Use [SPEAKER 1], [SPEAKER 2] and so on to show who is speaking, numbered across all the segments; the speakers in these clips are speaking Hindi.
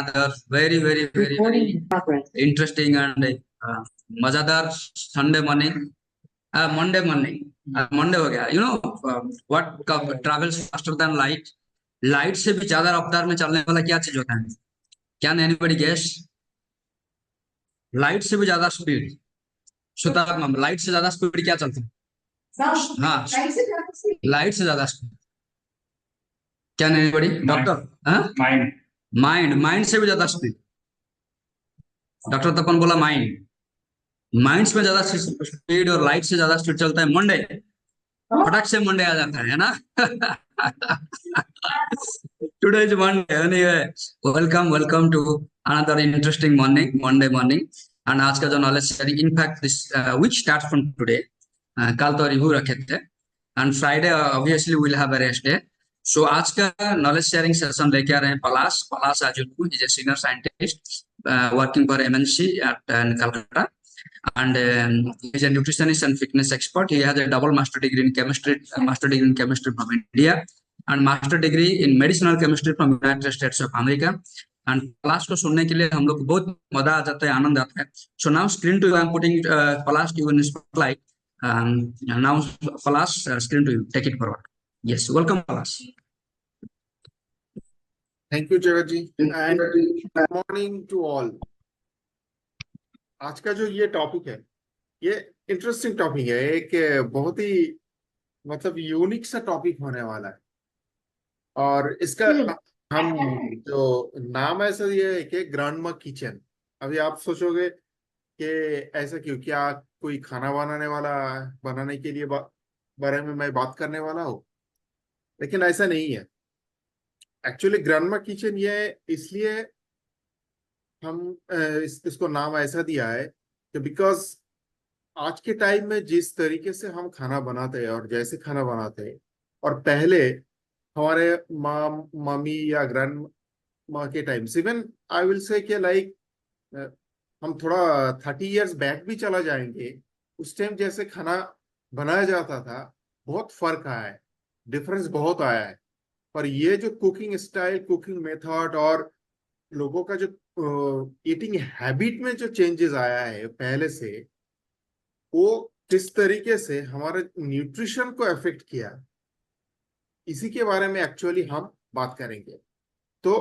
[SPEAKER 1] another very interesting and मजेदार Sunday morning, Monday morning, Monday हो गया. What travels faster than light? Light से भी ज्यादा रफ्तार में चलने वाला क्या चीज होता है? Can anybody guess? लाइट से भी ज्यादा स्पीड. सुतार लाइट से ज्यादा स्पीड क्या चलता है? हाँ, लाइट से ज्यादा speed. Can anybody? Doctor? Mind. Mind से भी ज्यादा स्पीड. डॉक्टर तपन बोला माइंड. माइंड्स में ज्यादा स्पीड और लाइट से ज्यादा स्पीड चलता है मंडे. फटक से मंडे आ जाता है ना. Today is Monday. Anyway, welcome to another interesting morning, Monday morning. And आज का जो knowledge sharing, in fact this which start from today. कल तो रिव्यू रखे थे and Friday obviously will have a rest day. So आज का नॉलेज शेयरिंग सेशन लेके आ रहे हैं पलाश आजुलपू. Is a senior scientist working for MNC at Calcutta, and he's a nutritionist and fitness expert. He has a double master degree in chemistry from India, and master degree in medicinal chemistry from United States of America. And Palash को सुनने के लिए हम लोग को बहुत मजा आ जाता है, आनंद आता है. So now screen to you, I'm putting Palash to you in spotlight. Now Palash, screen to you. Take it forward. Yes, welcome Palash.
[SPEAKER 2] Thank you Jagat ji and good morning to all. आज का जो ये टॉपिक है, ये इंटरेस्टिंग टॉपिक है. एक बहुत ही मतलब यूनिक सा टॉपिक होने वाला है. और इसका हम जो नाम ऐसा दिया है कि ग्रैंडमा किचन. अभी आप सोचोगे कि ऐसा क्यों, क्या कोई खाना बनाने के लिए बारे में मैं बात करने वाला हूँ, लेकिन ऐसा नहीं है. एक्चुअली ग्रैंडमा किचन ये इसलिए हम इसको नाम ऐसा दिया है कि बिकॉज आज के टाइम में जिस तरीके से हम खाना बनाते हैं और जैसे खाना बनाते हैं, और पहले हमारे मम्मी या ग्रैंड माँ के time, even I will say कि लाइक हम थोड़ा 30 इयर्स बैक भी चला जाएंगे, उस टाइम जैसे खाना बनाया जाता था, बहुत फर्क आया है, डिफरेंस बहुत आया है. पर ये जो कुकिंग स्टाइल, कुकिंग मेथड और लोगों का जो ईटिंग हैबिट में जो चेंजेस आया है पहले से, वो किस तरीके से हमारे न्यूट्रिशन को अफेक्ट किया, इसी के बारे में एक्चुअली हम बात करेंगे. तो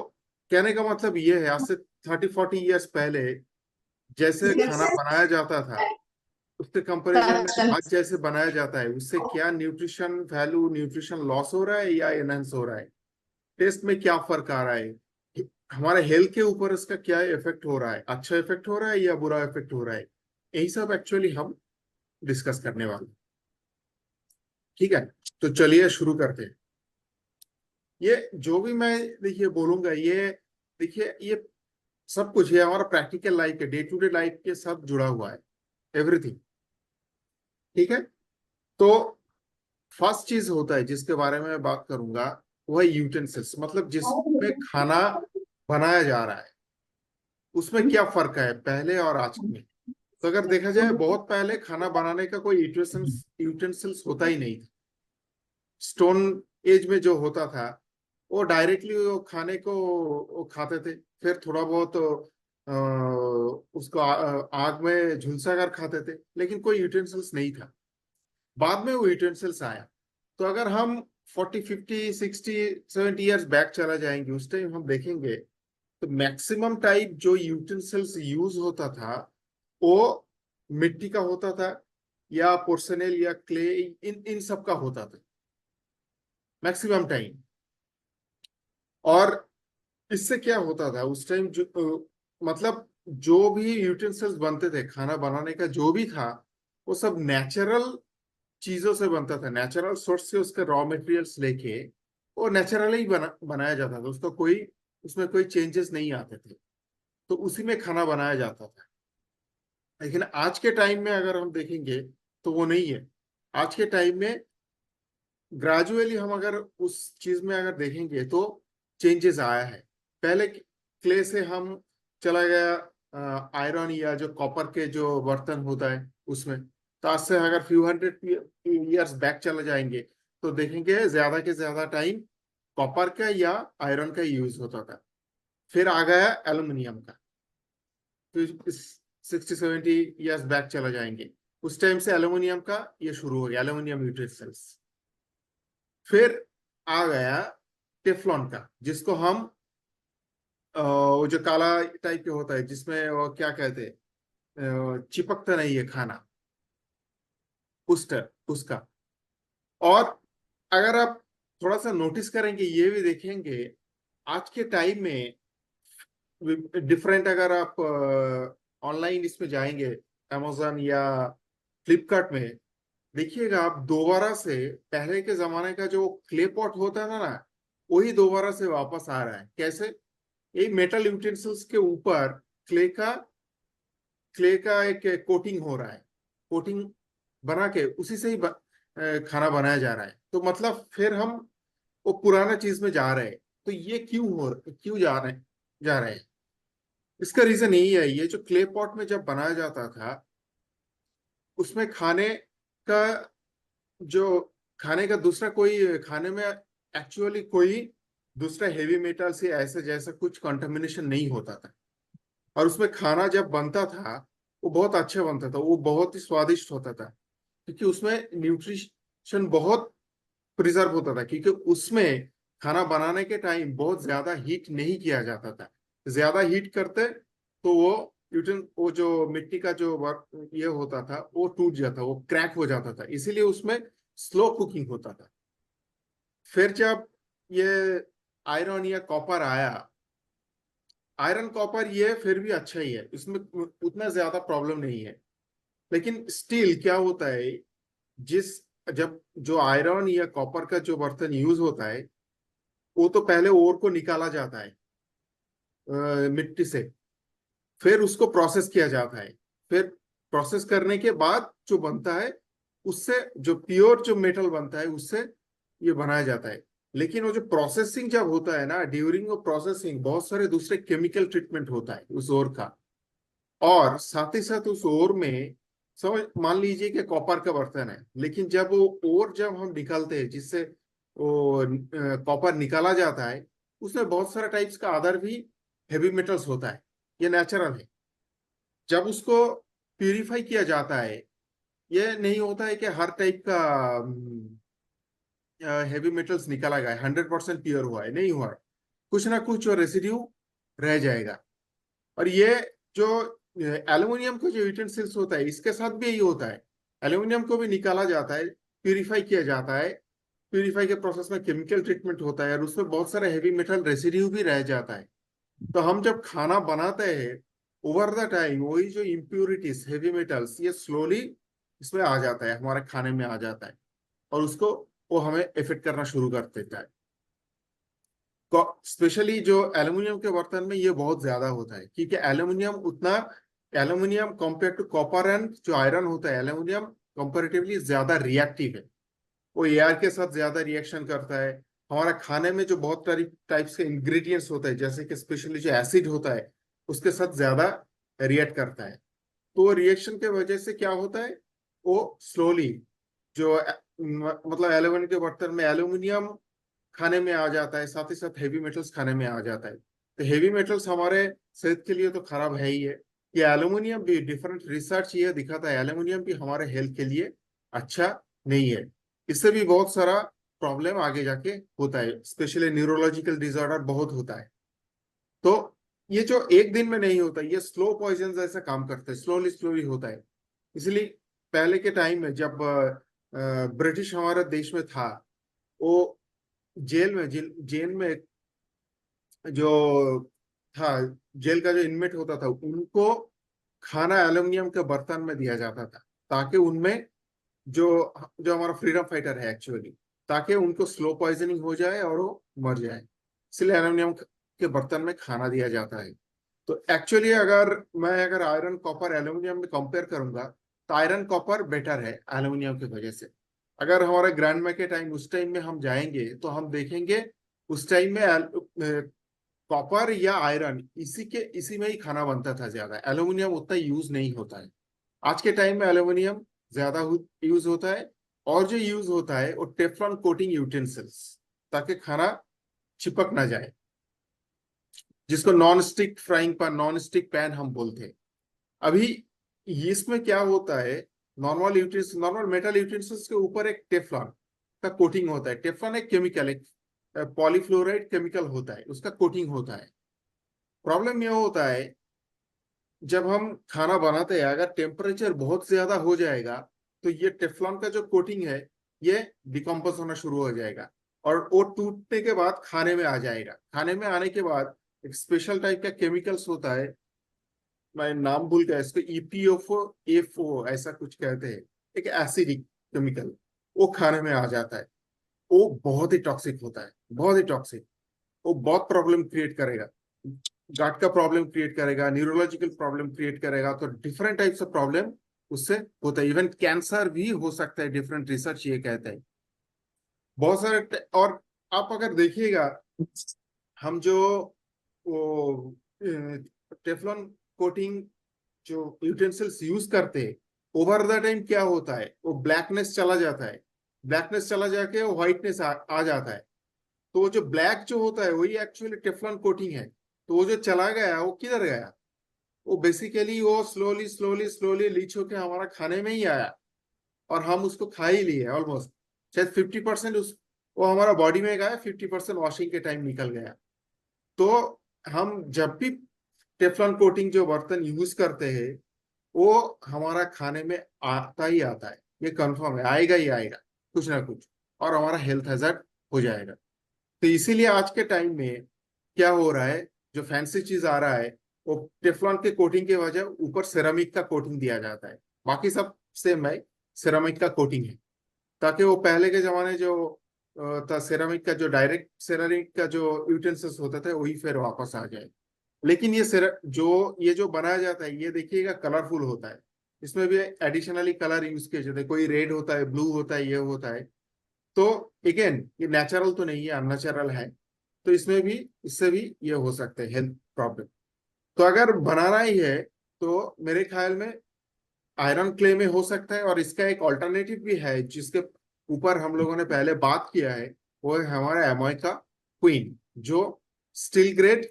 [SPEAKER 2] कहने का मतलब ये है, आज से 30-40 इयर्स पहले जैसे खाना बनाया जाता था, उसके कंपैरिजन में आज जैसे बनाया जाता है, उससे क्या न्यूट्रिशन वैल्यू, न्यूट्रिशन लॉस हो रहा है या एनहांस हो रहा है, टेस्ट में क्या फर्क आ रहा है, हमारे हेल्थ के ऊपर इसका क्या इफेक्ट हो रहा है, अच्छा इफेक्ट हो रहा है या बुरा इफेक्ट हो रहा है, यही सब एक्चुअली हम डिस्कस करने वाले. ठीक है, तो चलिए शुरू करते हैं. ये जो भी मैं देखिए बोलूंगा, ये देखिए ये सब कुछ है हमारा प्रैक्टिकल लाइफ के, डे टू डे लाइफ के साथ जुड़ा हुआ है, एवरीथिंग. ठीक है, तो फर्स्ट चीज होता है जिसके बारे में मैं बात करूंगा, वह यूटेंसिल्स. मतलब जिसमें खाना बनाया जा रहा है, उसमें क्या फर्क है पहले और आज में. तो अगर देखा जाए, बहुत पहले खाना बनाने का कोई यूटेंसिल्स होता ही नहीं था. स्टोन एज में जो होता था, वो डायरेक्टली वो खाने को वो खाते थे, फिर थोड़ा बहुत उसको आग में झुलसा कर खाते थे, लेकिन कोई यूटेंसिल्स नहीं था. बाद में वो यूटेंसिल्स आया. तो अगर हम 40, 50, 60, 70 इयर्स बैक चला जाएंगे, उस टाइम हम देखेंगे तो मैक्सिमम टाइप जो यूटेंसिल्स यूज होता था, वो मिट्टी का होता था या पोर्सनेल या क्ले, इन सब का होता था मैक्सिमम टाइम. और इससे क्या होता था उस टाइम, जो मतलब जो भी यूटेंसिल्स बनते थे खाना बनाने का, जो भी था, वो सब नेचुरल चीजों से बनता था, नेचुरल सोर्स से उसके रॉ मटेरियल्स लेके वो नेचुरली बनाया जाता था. उसमें कोई चेंजेस नहीं आते थे, तो उसी में खाना बनाया जाता था. लेकिन आज के टाइम में अगर हम देखेंगे तो वो नहीं है. आज के टाइम में ग्रेजुअली हम अगर उस चीज में अगर देखेंगे तो चेंजेस आया है. पहले क्ले से हम चला गया आयरन या जो कॉपर के जो बर्तन होता है उसमें. तो आज से अगर फ्यू 100 इयर्स बैक चले जाएंगे तो देखेंगे ज्यादा के ज्यादा टाइम कॉपर का या आयरन का यूज होता था. फिर आ गया एल्यूमिनियम का। तो इस 60-70 ईयर्स बैक चला जाएंगे, उस टाइम से एल्यूमिनियम का ये शुरू हो गया, एल्यूमिनियम यूटेंसिल्स। फिर आ गया टेफ्लॉन का, जिसको हम वो जो काला टाइप के होता है, जिसमें वो क्या कहते हैं, चिपकता नहीं है खाना, उसका। और अगर आप थोड़ा सा नोटिस करेंगे, ये भी देखेंगे आज के टाइम में डिफरेंट, अगर आप ऑनलाइन इसमें जाएंगे, amazon या फ्लिपकार्ट में, देखिएगा आप दोबारा से पहले के जमाने का जो क्ले पॉट होता था ना, वही दोबारा से वापस आ रहा है। कैसे? ये मेटल यूटेंसिल्स के ऊपर क्ले का क्ले का एक कोटिंग हो रहा है, कोटिंग बना के उसी से ही खाना बनाया जा रहा है। तो मतलब फिर हम वो पुराना चीज में जा रहे हैं। तो ये क्यों जा रहे हैं? इसका रीजन यही है, ये जो क्ले पॉट में जब बनाया जाता था, उसमें का जो खाने का दूसरा कोई खाने में एक्चुअली कोई दूसरा हेवी मेटल से ऐसे जैसा कुछ कंटामिनेशन नहीं होता था। और उसमें खाना जब बनता था, वो बहुत अच्छा बनता था, वो बहुत ही स्वादिष्ट होता था, क्योंकि उसमें न्यूट्रिशन बहुत प्रिजर्व होता था, क्योंकि उसमें खाना बनाने के टाइम बहुत ज्यादा हीट नहीं किया जाता था। ज्यादा हीट करते तो वो जो मिट्टी का जो वर्क ये होता था, वो टूट जाता, वो क्रैक हो जाता था, इसीलिए उसमें स्लो कुकिंग होता था। फिर जब ये आयरन या कॉपर आया, आयरन कॉपर ये फिर भी अच्छा ही है, इसमें उतना ज्यादा प्रॉब्लम नहीं है। लेकिन स्टील क्या होता है, जिस जब जो आयरन या कॉपर का जो बर्तन यूज होता है, वो तो पहले ओर को निकाला जाता है मिट्टी से, फिर उसको प्रोसेस किया जाता है। फिर प्रोसेस करने के बाद जो बनता है, उससे जो प्योर जो मेटल बनता है, उससे ये बनाया जाता है। लेकिन वो जो प्रोसेसिंग जब होता है ना, ड्यूरिंग वो प्रोसेसिंग बहुत सारे दूसरे केमिकल ट्रीटमेंट होता है उस ओर का। और साथ ही साथ उस ओर में, समझ मान लीजिए कि कॉपर का बर्तन है, लेकिन जब वो ओर जब हम निकालते हैं, जिससे वो कॉपर निकाला जाता है, उसमें बहुत सारे टाइप्स का अदर भी हेवी मेटल्स होता है, ये नेचुरल है। जब उसको प्यूरिफाई किया जाता है, ये नहीं होता है कि हर टाइप का हेवी मेटल्स निकाला गया है, 100% प्योर हुआ है, नहीं हुआ है, कुछ ना कुछ और रेसिड्यू रह जाएगा। और ये जो एल्युमिनियम का जो यूटेंसिल्स होता है, इसके साथ भी यही होता है। एल्युमिनियम को भी निकाला जाता है, प्यूरिफाई किया जाता है, प्यूरिफाई के प्रोसेस में केमिकल ट्रीटमेंट होता है, और उसमें बहुत सारा हेवी मेटल रेसिड्यू भी रह जाता है। तो हम जब खाना बनाते हैं, ओवर द टाइम वही जो इम्प्यूरिटीज हेवी मेटल्स, ये स्लोली इसमें आ जाता है, हमारे खाने में आ जाता है, और उसको वो हमें इफेक्ट करना शुरू कर देता है। स्पेशली जो एल्युमिनियम के बर्तन में ये बहुत ज्यादा होता है, क्योंकि aluminium compare to copper and जो आयरन होता है, एल्युमिनियम कंपेरेटिवली ज्यादा रिएक्टिव है। वो एयर के साथ ज्यादा रिएक्शन करता है। हमारा खाने में जो बहुत सारी टाइप्स के इंग्रेडिएंट्स होते हैं, जैसे कि स्पेशली जो एसिड होता है, उसके साथ ज्यादा रिएक्ट करता है। तो रिएक्शन के वजह से क्या होता है, वो स्लोली जो मतलब एल्यूमिनियम के बर्तन में एल्यूमिनियम खाने में आ जाता है, साथ ही साथ हेवी मेटल्स खाने में आ जाता है। तो हेवी मेटल्स हमारे सेहत के लिए तो खराब है ही है। ये एल्यूमिनियम भी, डिफरेंट रिसर्च ये दिखाता है, एल्यूमिनियम भी हमारे हेल्थ के लिए अच्छा नहीं है। इससे भी बहुत सारा प्रॉब्लम आगे जाके होता है, स्पेशली न्यूरोलॉजिकल डिसऑर्डर बहुत होता है। तो ये जो एक दिन में नहीं होता, ये स्लो पॉइजन जैसा काम करता है, स्लोली स्लोली होता है। इसलिए पहले के टाइम में जब ब्रिटिश हमारे देश में था, वो जेल में जो था, जेल का जो इनमेट होता था, उनको खाना एल्यूमिनियम के बर्तन में दिया जाता था, ताकि उनमें जो जो हमारा फ्रीडम फाइटर है एक्चुअली, ताकि उनको स्लो पॉइजनिंग हो जाए और वो मर जाए। इसलिए एल्यूमिनियम के बर्तन में खाना दिया जाता है। तो एक्चुअली अगर आयरन कॉपर एल्यूमिनियम में कंपेयर करूंगा, तो आयरन कॉपर बेटर है एल्यूमिनियम की वजह से। अगर हमारे ग्रैंड के टाइम, उस टाइम में हम जाएंगे, तो हम देखेंगे उस टाइम में कॉपर या आयरन इसी में ही खाना बनता था, ज्यादा एल्यूमिनियम उतना यूज नहीं होता है। आज के टाइम में एल्यूमिनियम ज्यादा यूज होता है। और जो यूज होता है वो टेफ्लॉन कोटिंग यूटेंसिल्स, ताकि खाना चिपक ना जाए। जिसको non stick frying pan, non stick pan हम बोलते हैं। अभी इसमें क्या होता है, नॉर्मल मेटल यूटेंसिल्स के ऊपर एक टेफ्लॉन का कोटिंग होता है। टेफ्लॉन एक केमिकल, एक पॉलीफ्लोराइड केमिकल होता है, उसका कोटिंग होता है। प्रॉब्लम यह होता है, जब हम खाना बनाते हैं अगर टेम्परेचर बहुत ज्यादा हो जाएगा तो ये टेफ्लॉन का जो कोटिंग है ये डिकम्पोज होना शुरू हो जाएगा और वो टूटने के बाद खाने में आ जाएगा। खाने में आने के बाद एक स्पेशल टाइप का केमिकल्स होता है, मैं नाम भूल गया इसको, EPFO ऐसा कुछ कहते हैं, एक एसिडिक केमिकल, वो खाने में आ जाता है। वो बहुत ही टॉक्सिक होता है, बहुत ही टॉक्सिक। वो बहुत प्रॉब्लम क्रिएट करेगा, गाट का प्रॉब्लम क्रिएट करेगा, न्यूरोलॉजिकल प्रॉब्लम क्रिएट करेगा। तो डिफरेंट टाइप्स ऑफ प्रॉब्लम उससे होता है। इवन कैंसर भी हो सकता है, डिफरेंट रिसर्च ये कहता है। बहुत सारे और आप अगर देखिएगा, हम जो वो टेफलॉन कोटिंग जो यूटेंसिल्स यूज करते हैं, ओवर द टाइम क्या होता है, वो ब्लैकनेस चला जाता है। ब्लैकनेस चला जाके वो व्हाइटनेस आ जाता है। तो वो जो ब्लैक जो होता है वही एक्चुअली टेफलॉन कोटिंग है। तो वो जो चला गया वो किधर गया, वो बेसिकली वो स्लोली स्लोली स्लोली लीच होके हमारा खाने में ही आया और हम उसको खा ही लिए ऑलमोस्ट। शायद 50% उस वो हमारा बॉडी में गया, 50% वॉशिंग के टाइम निकल गया। तो हम जब भी टेफलॉन कोटिंग जो बर्तन यूज करते हैं वो हमारा खाने में आता ही आता है, ये कंफर्म है, आएगा ही आएगा कुछ ना कुछ, और हमारा हेल्थ हैजर्ड हो जाएगा। तो इसीलिए आज के टाइम में क्या हो रहा है, जो फैंसी चीज आ रहा है वो टेफलॉन के कोटिंग के वजह ऊपर सेरामिक का कोटिंग दिया जाता है। बाकी सब सेम है, सेरामिक का कोटिंग है, ताकि वो पहले के जमाने जो था सेरामिक का, जो डायरेक्ट सेरामिक का जो यूटेंसिल्स होता था वही फिर वापस आ जाए। लेकिन ये जो बनाया जाता है ये देखिएगा कलरफुल होता है, इसमें भी एडिशनली कलर यूज किए जाते हैं, कोई रेड होता है, ब्लू होता है, ये होता है। तो अगेन ये नेचुरल तो नहीं है, अननेचुरल है। तो इसमें भी, इससे भी ये हो सकते हैं हेल्थ प्रॉब्लम। तो अगर बनाना ही है तो मेरे ख्याल में आयरन क्ले में हो सकता है। और इसका एक ऑल्टरनेटिव भी है जिसके ऊपर हम लोगों ने पहले बात किया है, वो है हमारा एमोइका क्वीन, जो स्टील ग्रेड,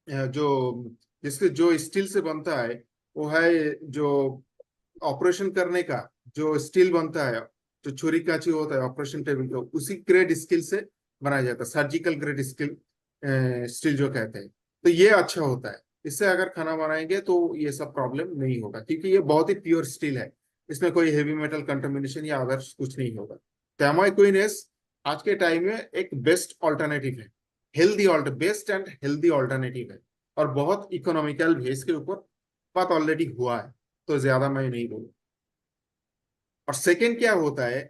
[SPEAKER 2] जो जिसके जो स्टील से बनता है, वो है जो ऑपरेशन करने का जो स्टील बनता है, जो छुरी कांची होता है ऑपरेशन टेबल का, उसी ग्रेड स्टील से बनाया जाता है, सर्जिकल ग्रेड स्टील, स्टील जो कहते हैं। तो ये अच्छा होता है, इससे अगर खाना बनाएंगे तो ये सब प्रॉब्लम नहीं होगा, क्योंकि ये बहुत ही प्योर स्टील है, इसमें कोई हेवी मेटल कंटामिनेशन या अदर्स कुछ नहीं होगा। तैमाइक्विनेस आज के टाइम में एक बेस्ट ऑल्टरनेटिव है, healthy alter best and healthy alternative है, और बहुत इकोनॉमिकल भी है। इसके ऊपर बात ऑलरेडी हुआ है, तो ज्यादा मैं नहीं बोलूँ। और सेकेंड क्या होता है,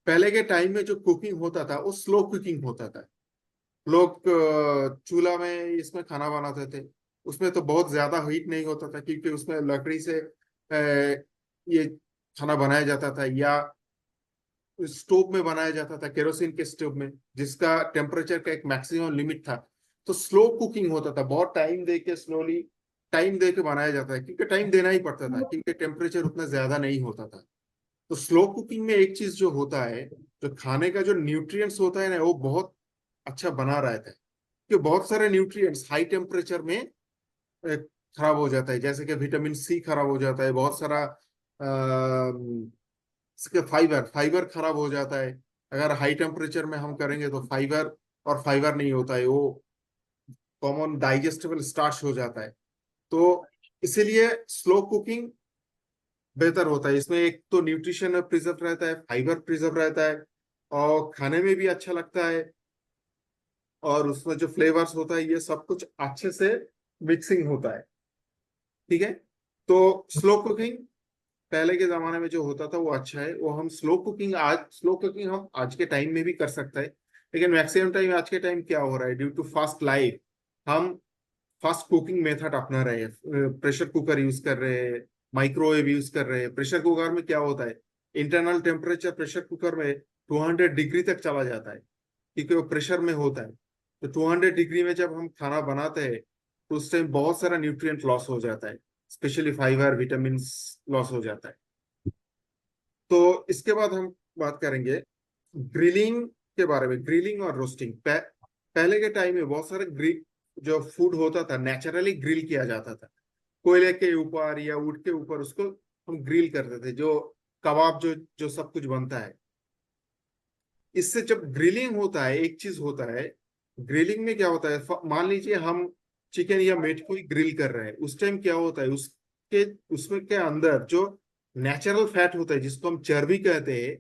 [SPEAKER 2] पहले के टाइम में जो कुकिंग होता था वो स्लो कुकिंग होता था। लोग चूल्हा में इसमें खाना बनाते थे, उसमें तो बहुत ज्यादा हीट नहीं होता था, क्योंकि उसमें लकड़ी से ये खाना बनाया जाता था, या स्टोव में बनाया जाता था, केरोसिन के स्टोव में, जिसका टेम्परेचर का एक मैक्सिमम लिमिट था। तो स्लो कुकिंग होता था, बहुत टाइम दे के स्लोली टाइम दे के बनाया जाता है, क्योंकि टाइम देना ही पड़ता था, क्योंकि टेम्परेचर उतना ज्यादा नहीं होता था। तो स्लो कुकिंग में एक चीज जो होता है, जो खाने का जो न्यूट्रिएंट्स होता है ना, वो बहुत अच्छा बना रहता है। कि बहुत सारे न्यूट्रिएंट्स हाई टेम्परेचर में खराब हो जाता है, जैसे कि विटामिन सी खराब हो जाता है, बहुत सारा इसके फाइबर फाइबर खराब हो जाता है। अगर हाई टेम्परेचर में हम करेंगे तो फाइबर, और फाइबर नहीं होता है वो कॉमन डाइजेस्टेबल स्टार्च हो जाता है। तो इसीलिए स्लो कुकिंग बेहतर होता है। इसमें एक तो न्यूट्रिशन प्रिजर्व रहता है, फाइबर प्रिजर्व रहता है, और खाने में भी अच्छा लगता है, और उसमें जो फ्लेवर्स होता है ये सब कुछ अच्छे से मिक्सिंग होता है। ठीक है। तो स्लो कुकिंग पहले के जमाने में जो होता था वो अच्छा है, वो हम स्लो कुकिंग हम आज के टाइम में भी कर सकते हैं। लेकिन मैक्सिमम टाइम आज के टाइम क्या हो रहा है, ड्यू टू फास्ट लाइफ हम फास्ट कुकिंग मेथड अपना रहे हैं, प्रेशर कुकर यूज कर रहे हैं, माइक्रोवेव यूज कर रहे हैं। प्रेशर कुकर में क्या होता है, इंटरनल टेम्परेचर प्रेशर कुकर में 200 डिग्री तक चला जाता है, क्योंकि वो प्रेशर में होता है। तो 200 डिग्री में जब हम खाना बनाते हैं तो उस टाइम बहुत सारा न्यूट्रिएंट लॉस हो जाता है, स्पेशली फाइबर विटामिन लॉस हो जाता है। तो इसके बाद हम बात करेंगे ग्रिलिंग के बारे में, ग्रिलिंग और रोस्टिंग। पहले के टाइम में बहुत सारे जो फूड होता था नेचुरली ग्रिल किया जाता था, कोयले के ऊपर या ऊँट के ऊपर उसको हम ग्रिल करते थे, जो कबाब जो जो सब कुछ बनता है। इससे जब ग्रिलिंग होता है, एक चीज होता है, ग्रिलिंग में क्या होता है, मान लीजिए हम चिकन या मीट को ग्रिल कर रहे हैं, उस टाइम क्या होता है, उसके उसमें के अंदर जो नेचुरल फैट होता है जिसको हम चर्बी कहते हैं,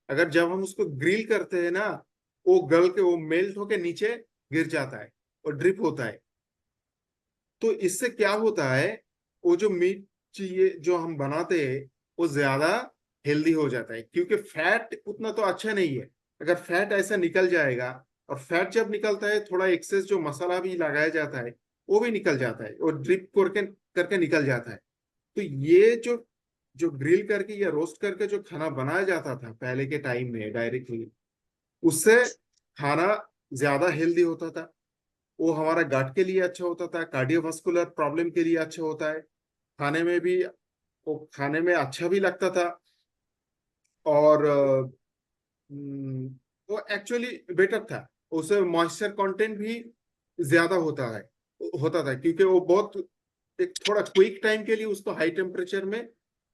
[SPEAKER 2] अगर जब हम उसको ग्रिल करते हैं ना, वो गल के वो मेल्ट होके नीचे गिर जाता है और ड्रिप होता है। तो इससे क्या होता है, वो जो मीट चाहिए जो हम बनाते हैं वो ज्यादा हेल्दी हो जाता है, क्योंकि फैट उतना तो अच्छा नहीं है। अगर फैट ऐसा निकल जाएगा, और फैट जब निकलता है थोड़ा एक्सेस जो मसाला भी लगाया जाता है वो भी निकल जाता है और ड्रिप करके करके निकल जाता है। तो ये जो जो ग्रिल करके या रोस्ट करके जो खाना बनाया जाता था पहले के टाइम में डायरेक्टली, उससे खाना ज्यादा हेल्दी होता था। वो हमारा गट के लिए अच्छा होता था, कार्डियोवास्कुलर प्रॉब्लम के लिए अच्छा होता है, खाने में भी वो खाने में अच्छा भी लगता था। और हम्म, वो एक्चुअली बेटर था, उसमें मॉइस्चर कंटेंट भी ज्यादा होता था, क्योंकि वो बहुत एक थोड़ा क्विक टाइम के लिए उसको हाई टेम्परेचर में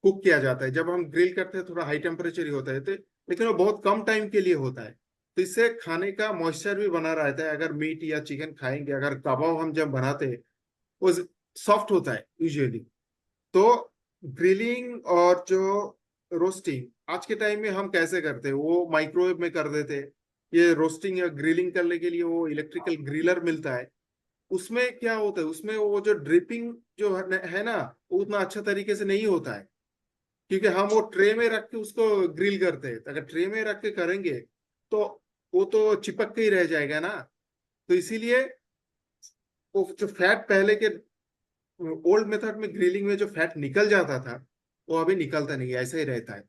[SPEAKER 2] कुक किया जाता है। जब हम ग्रिल करते हैं थोड़ा हाई टेम्परेचर ही होता है, तो लेकिन वो बहुत कम टाइम के लिए होता है, तो इससे खाने का मॉइस्चर भी बना रहता है। अगर मीट या चिकन खाएंगे, अगर कबाब हम जब बनाते हैं वो सॉफ्ट होता है यूजुअली। तो ग्रिलिंग और जो रोस्टिंग आज के टाइम में हम कैसे करते हैं, वो माइक्रोवेव में कर देते हैं। ये रोस्टिंग या ग्रिलिंग करने के लिए वो इलेक्ट्रिकल ग्रिलर मिलता है। उसमें क्या होता है, उसमें वो जो ड्रिपिंग जो है ना, वो उतना अच्छा तरीके से नहीं होता है, क्योंकि हम वो ट्रे में रख के उसको ग्रिल करते हैं। तो अगर ट्रे में रख के करेंगे तो वो तो चिपक के ही रह जाएगा ना। तो इसीलिए वो जो फैट पहले के ओल्ड मेथड में ग्रिलिंग में जो फैट निकल जाता था वो अभी निकलता नहीं है, ऐसा ही रहता है।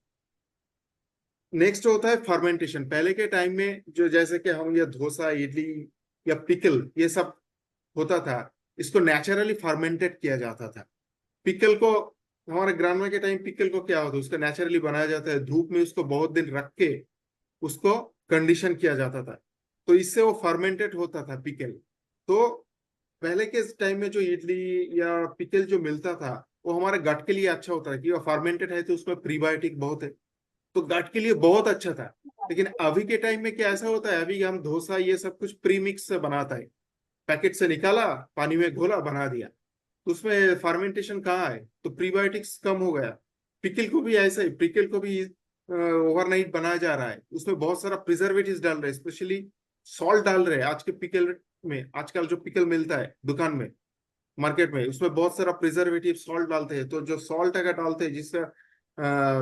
[SPEAKER 2] नेक्स्ट होता है फर्मेंटेशन। पहले के टाइम में जो जैसे कि हम ये डोसा, इडली या पिकल ये सब होता था, इसको नेचुरली फर्मेंटेड किया जाता था। पिकल को हमारे ग्रामीण के टाइम पिकल को क्या होता है, उसको नेचुरली बनाया जाता है, धूप में उसको बहुत दिन रख के उसको कंडीशन किया जाता था, तो इससे वो फर्मेंटेड होता था पिकल। तो पहले के टाइम में जो इडली या पिकल जो मिलता था वो हमारे गट के लिए अच्छा होता है, कि वो फर्मेंटेड है तो उसमें प्रीबायोटिक बहुत है, तो गट के लिए बहुत अच्छा था। लेकिन अभी के टाइम में क्या ऐसा होता है, अभी हम डोसा ये सब कुछ प्री मिक्स से बनाता है, पैकेट से निकाला, पानी में घोला, बना दिया, तो उसमें फर्मेंटेशन कहाँ है, तो प्रीबायोटिक्स कम हो गया। पिकल को भी ऐसा ही, पिकल को भी ओवरनाइट बनाया जा रहा है, उसमें बहुत सारा प्रिजर्वेटिव्स डाल रहे हैं, स्पेशली सॉल्ट डाल रहे हैं आज के पिकल में। आजकल जो पिकल मिलता है दुकान में, मार्केट में, उसमें बहुत सारा प्रिजर्वेटिव सॉल्ट डालते हैं। तो जो सॉल्ट अगर डालते हैं जिसका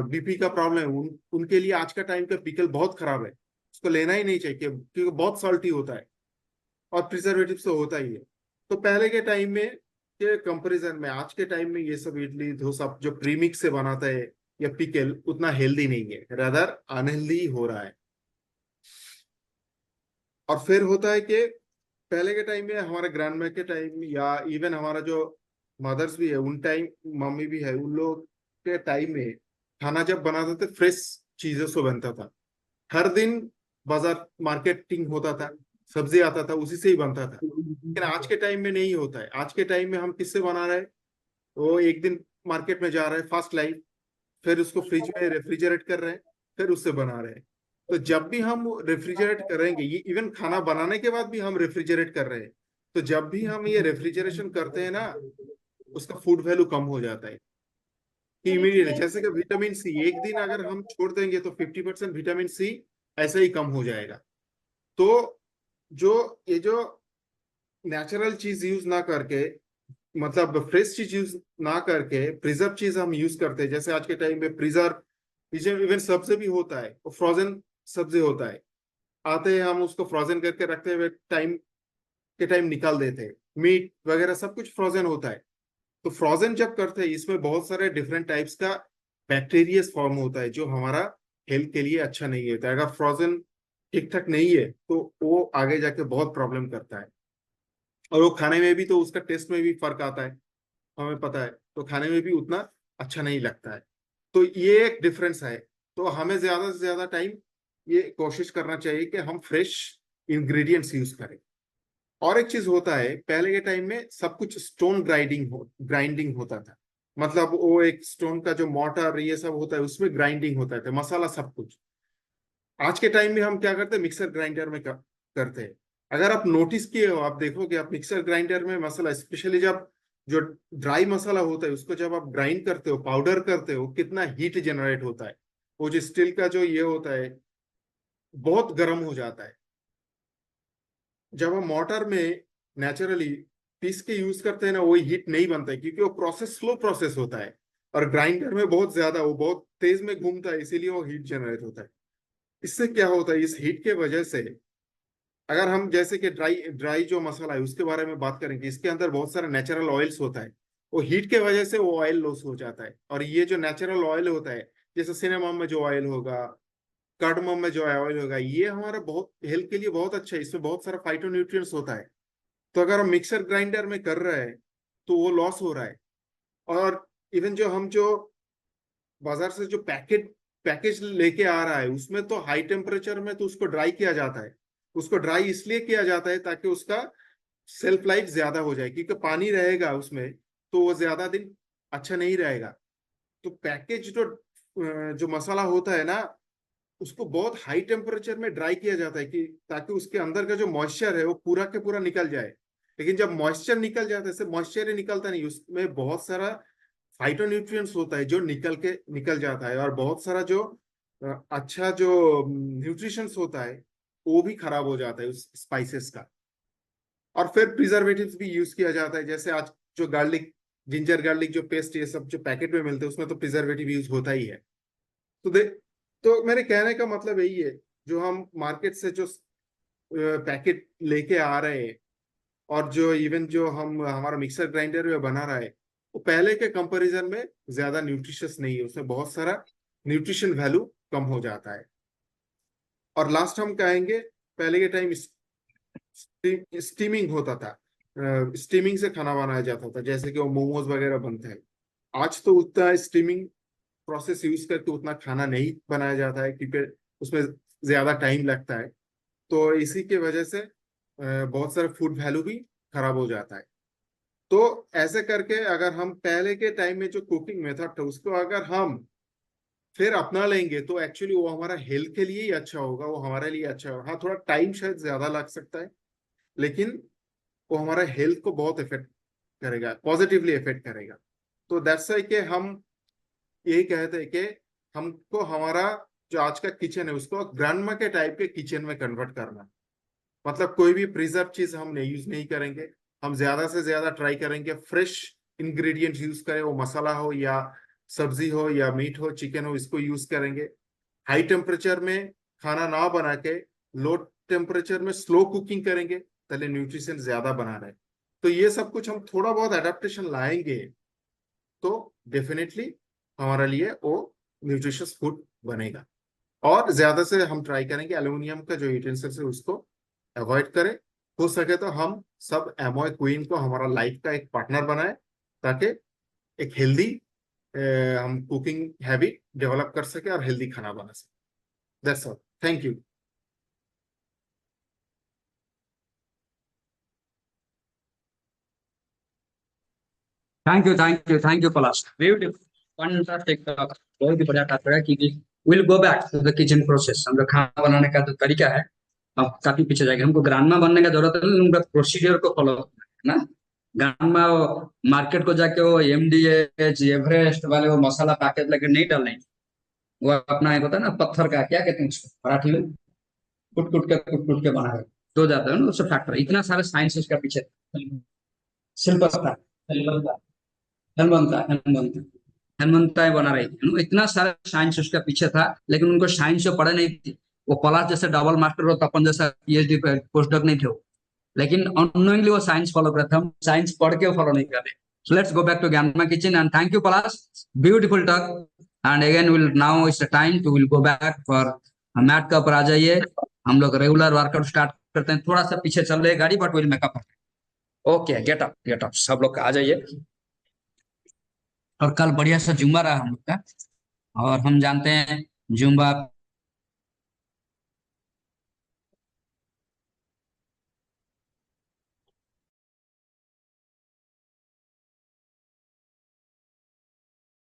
[SPEAKER 2] बीपी का प्रॉब्लम है, उनके लिए आज का टाइम का पिकल बहुत खराब है, उसको लेना ही नहीं चाहिए, क्योंकि बहुत सॉल्टी होता है और प्रिजर्वेटिव तो होता ही है। तो पहले के टाइम में के कंपैरिजन में आज के टाइम में ये सब इडली डोसा जो प्रीमिक्स से बनाता है या पिकल उतना हेल्दी नहीं है, रादर अनहेल्दी हो रहा है। और फिर होता है कि पहले के टाइम में हमारे ग्रैंड के टाइम या इवन हमारा जो मदर्स भी है उन टाइम, मम्मी भी है, उन लोग के टाइम में खाना जब बनाते थे फ्रेश चीजों से बनता था। हर दिन बाजार मार्केटिंग होता था, सब्जी आता था, उसी से ही बनता था। लेकिन आज के टाइम में नहीं होता है। आज के टाइम में हम किससे बना रहे हैं, वो एक दिन मार्केट में जा रहे हैं फास्ट लाइफ, फिर उसको फ्रिज में रेफ्रिजरेट कर रहे हैं, फिर उससे बना रहे हैं। तो जब भी हम रेफ्रिजरेट करेंगे, ये इवन खाना बनाने के बाद भी हम रेफ्रिजरेट कर रहे हैं, तो जब भी हम ये रेफ्रिजरेशन करते हैं ना, उसका फूड वैल्यू कम हो जाता है कि इमीडिएटली। जैसे कि विटामिन सी एक दिन अगर हम छोड़ देंगे तो 50% विटामिन सी ऐसे ही कम हो जाएगा। तो जो ये जो नेचुरल चीज यूज ना करके, मतलब फ्रेश चीज यूज ना करके प्रिजर्व चीज हम यूज करते हैं, जैसे आज के टाइम में प्रिजर्व इवन सब्जी भी होता है, वो फ्रोजन सब्जी होता है, आते हैं हम उसको फ्रोजन करके रखते हुए टाइम के टाइम निकाल देते हैं। मीट वगैरह सब कुछ फ्रोजन होता है। तो फ्रोजन जब करते हैं इसमें बहुत सारे डिफरेंट टाइप्स का बैक्टीरिया फॉर्म होता है, जो हमारा हेल्थ के लिए अच्छा नहीं होता है। अगर फ्रोजन ठीक ठाक नहीं है तो वो आगे जाके बहुत प्रॉब्लम करता है, और वो खाने में भी तो उसका टेस्ट में भी फर्क आता है, हमें पता है, तो खाने में भी उतना अच्छा नहीं लगता है। तो ये एक डिफरेंस है। तो हमें ज्यादा से ज्यादा टाइम ये कोशिश करना चाहिए कि हम फ्रेश इंग्रेडिएंट्स यूज करें। और एक चीज होता है, पहले के टाइम में सब कुछ स्टोन ग्राइंडिंग होता था। मतलब वो एक स्टोन का जो मोटर ये सब होता है उसमें ग्राइंडिंग होता था मसाला सब कुछ। आज के टाइम में हम क्या करते हैं, मिक्सर ग्राइंडर में करते हैं। अगर आप नोटिस किए हो, आप देखोगे आप मिक्सर ग्राइंडर में मसाला, स्पेशली जब जो ड्राई मसाला होता है उसको जब आप ग्राइंड करते हो, पाउडर करते हो, कितना हीट जनरेट होता है। वो जो स्टील का जो ये होता है बहुत गर्म हो जाता है। जब हम मोटर में नेचुरली पीस के यूज करते हैं ना, वही हीट नहीं बनता है, क्योंकि वो प्रोसेस स्लो प्रोसेस होता है। और ग्राइंडर में बहुत ज्यादा, वो बहुत तेज में घूमता है, इसीलिए वो हीट जनरेट होता है। इससे क्या होता है, इस हीट के वजह से, अगर हम जैसे कि ड्राई ड्राई जो मसाला है उसके बारे में बात करेंगे, इसके अंदर बहुत सारा नेचुरल ऑयल्स होता है। वो हीट के वजह से वो ऑयल लॉस हो जाता है। और ये जो नेचुरल ऑयल होता है, जैसे सिनेमा में जो ऑयल होगा, कार्डमम में जो ऑयल होगा, ये हमारा बहुत हेल्थ के लिए बहुत अच्छा है। इसमें बहुत सारा फाइटोन्यूट्रिएंट्स होता है। तो अगर हम मिक्सर ग्राइंडर में कर रहे हैं तो वो लॉस हो रहा है। और इवन जो हम जो बाजार से जो पैकेज लेके आ रहा है उसमें तो हाई टेम्परेचर में तो उसको ड्राई किया जाता है। उसको ड्राई इसलिए किया जाता है ताकि उसका सेल्फ लाइफ ज्यादा हो जाए, क्योंकि पानी रहेगा उसमें तो वो ज्यादा दिन अच्छा नहीं रहेगा। तो पैकेज जो मसाला होता है ना, उसको बहुत हाई टेम्परेचर में ड्राई किया जाता है कि ताकि उसके अंदर का जो मॉइस्चर है वो पूरा के पूरा निकल जाए। लेकिन जब मॉइस्चर निकल जाता है, सिर्फ मॉइस्चर ही निकलता नहीं, उसमें बहुत सारा फाइटोन्यूट्रिएंट्स होता है जो निकल जाता है। और बहुत सारा जो अच्छा जो न्यूट्रिशंस होता है वो भी खराब हो जाता है उस स्पाइसेस का। और फिर प्रिजर्वेटिव्स भी यूज किया जाता है, जैसे आज जो गार्लिक, जिंजर गार्लिक जो पेस्ट ये सब जो पैकेट में मिलते हैं उसमें तो प्रिजर्वेटिव यूज होता ही है। तो तो मेरे कहने का मतलब यही है, जो हम मार्केट से जो पैकेट लेके आ रहे हैं, और जो इवन जो हम हमारा मिक्सर ग्राइंडर में बना रहा है, वो पहले के कंपैरिजन में ज्यादा न्यूट्रिशियस नहीं है, उसमें बहुत सारा न्यूट्रिशन वैल्यू कम हो जाता है। और लास्ट हम कहेंगे, पहले के टाइम स्टीमिंग होता था, स्टीमिंग से खाना बनाया जाता था, जैसे कि वो मोमोज वगैरह बनते हैं। आज तो उतना स्टीमिंग प्रोसेस यूज करके उतना खाना नहीं बनाया जाता है, क्योंकि उसमें ज्यादा टाइम लगता है। तो इसी के वजह से बहुत सारा फूड वैल्यू भी खराब हो जाता है। तो ऐसे करके अगर हम पहले के टाइम में जो कुकिंग मेथड था उसको अगर हम फिर अपना लेंगे तो एक्चुअली वो हमारा हेल्थ के लिए ही अच्छा होगा, वो हमारे लिए अच्छा होगा। हाँ, थोड़ा टाइम शायद ज्यादा लग सकता है, लेकिन वो हमारा हेल्थ को बहुत इफेक्ट करेगा, पॉजिटिवली इफेक्ट करेगा। तो दैट्स वाई कि हम यही कहते हैं कि हमको हमारा जो आज का किचन है उसको ग्रैंडमा के टाइप के किचन में कन्वर्ट करना। मतलब कोई भी प्रिजर्व चीज हम नहीं यूज नहीं करेंगे। हम ज्यादा से ज्यादा ट्राई करेंगे फ्रेश इंग्रेडिएंट्स यूज करें, वो मसाला हो या सब्जी हो या मीट हो, चिकन हो, इसको यूज करेंगे। हाई टेम्परेचर में खाना ना बना के लो टेम्परेचर में स्लो कुकिंग करेंगे, पहले न्यूट्रिशन ज्यादा बना रहे। तो ये सब कुछ हम थोड़ा बहुत एडेप्टेशन लाएंगे तो डेफिनेटली हमारे लिए वो न्यूट्रिशियस फूड बनेगा। और ज्यादा से हम ट्राई करेंगे एल्यूमिनियम का जो यूटेंसिल्स है उसको अवॉइड करें। हो सके तो हम सब एमोय क्वीन को हमारा लाइफ का एक पार्टनर बनाए, ताकि एक हेल्दी हम कुकिंग हैबिट डेवलप कर सके और हेल्दी खाना बना सके। That's all, thank you.
[SPEAKER 1] Thank you Palash, beautiful, fantastic talk. बहुत ही बढ़िया टॉक है, क्योंकि will go back to the kitchen process. हम लोग खाना बनाने का जो तरीका है अब काफी पीछे जाएगा। हमको ग्रांडमा बनने का जरूरत है, उनका प्रोसीजर को फॉलो करना है ना। ग्रांडमा मार्केट को जाके वो एमडीएच एवरेस्ट वाले वो मसाला पैकेट लेके नहीं डालने। वो अपना एक होता है ना पत्थर का, क्या कहते हैं उसको, मराठी में कुट कुट के बना है तो जाता है ना उससे फैक्टर। इतना सारे साइंस उसका पीछे, शिल्पस्ता, हनुमंता हनुमंता हनुमंता बना रही थी। इतना सारा साइंस उसका पीछे था, लेकिन उनको साइंस जो पढ़े नहीं थी। वो पलाश जैसे डबल मास्टर हो, तपन जैसा पीएचडी पोस्ट डॉक नहीं थे वो, लेकिन अनोइंगली वो साइंस फॉलो करते। हम साइंस पढ़ के फॉलो नहीं कर रहे। So let's go back to ज्ञानमा kitchen and thank you Palash, beautiful talk. And again will now it's the time to will go back for mat का ऊपर आ जाइए। हम लोग रेगुलर वर्कआउट स्टार्ट करते हैं। थोड़ा सा पीछे चल रही है गाड़ी, but will makeup. Okay, get up सब लोग आ जाइए। और कल बढ़िया सा जुम्बा रहा हम लोग का, और हम जानते हैं जुम्बा